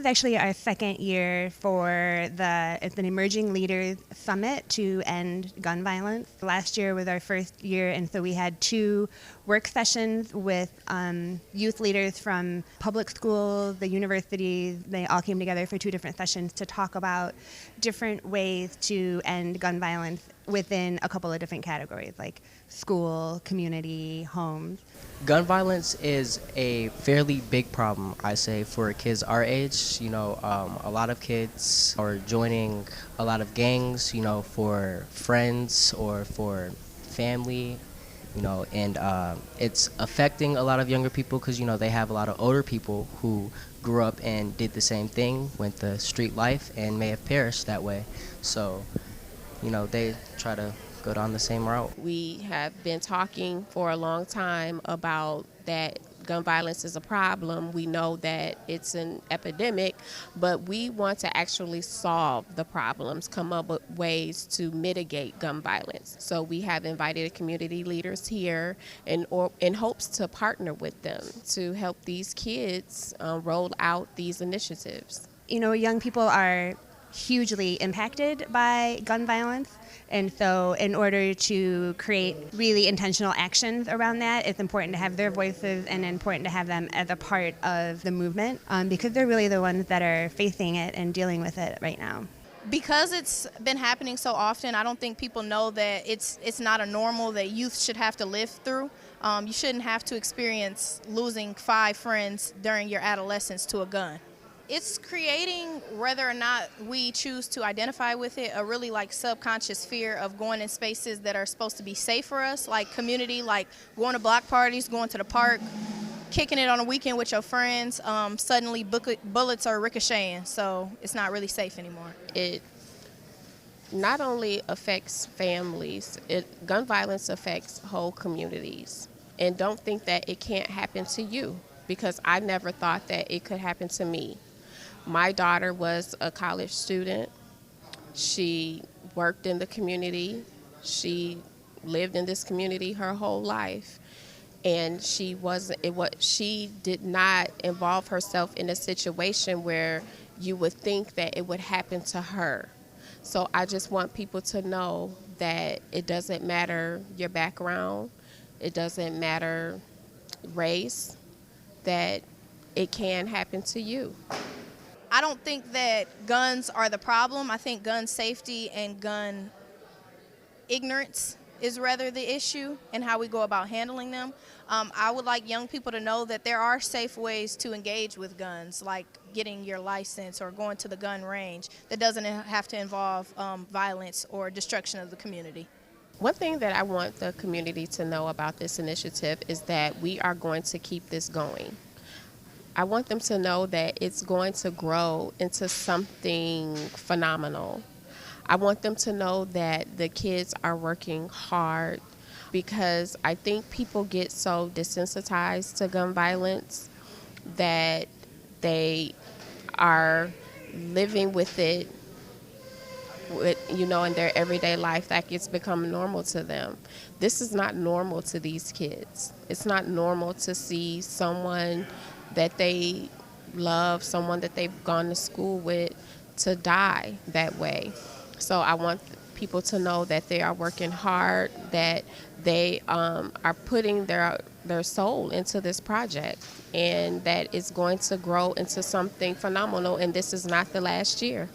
is actually our second year for it's an Emerging Leaders Summit to end gun violence. Last year was our first year, and so we had 2 work sessions with youth leaders from public schools, the universities. They all came together for 2 different sessions to talk about different ways to end gun violence within a couple of different categories, like school, community, homes. Gun violence is a fairly big problem, I say, for kids our age. A lot of kids are joining a lot of gangs, for friends or for family, and it's affecting a lot of younger people because, they have a lot of older people who grew up and did the same thing, went the street life, and may have perished that way. So, they try to go down the same route. We have been talking for a long time about that gun violence is a problem. We know that it's an epidemic, but we want to actually solve the problems, come up with ways to mitigate gun violence. So we have invited community leaders here in hopes to partner with them to help these kids roll out these initiatives. Young people are hugely impacted by gun violence. And so in order to create really intentional actions around that, it's important to have their voices and important to have them as a part of the movement because they're really the ones that are facing it and dealing with it right now. Because it's been happening so often, I don't think people know that it's not a normal that youth should have to live through. You shouldn't have to experience losing 5 friends during your adolescence to a gun. It's creating, whether or not we choose to identify with it, a really subconscious fear of going in spaces that are supposed to be safe for us, like community, like going to block parties, going to the park, kicking it on a weekend with your friends. Suddenly bullets are ricocheting, so it's not really safe anymore. It not only affects families, gun violence affects whole communities. And don't think that it can't happen to you, because I never thought that it could happen to me. My daughter was a college student. She worked in the community. She lived in this community her whole life. And she did not involve herself in a situation where you would think that it would happen to her. So I just want people to know that it doesn't matter your background, it doesn't matter race, that it can happen to you. I don't think that guns are the problem. I think gun safety and gun ignorance is rather the issue and how we go about handling them. I would like young people to know that there are safe ways to engage with guns, like getting your license or going to the gun range that doesn't have to involve violence or destruction of the community. One thing that I want the community to know about this initiative is that we are going to keep this going. I want them to know that it's going to grow into something phenomenal. I want them to know that the kids are working hard, because I think people get so desensitized to gun violence that they are living with it in their everyday life, that it's become normal to them. This is not normal to these kids. It's not normal to see someone that they love, someone that they've gone to school with, to die that way. So I want people to know that they are working hard, that they are putting their soul into this project, and that it's going to grow into something phenomenal, and this is not the last year.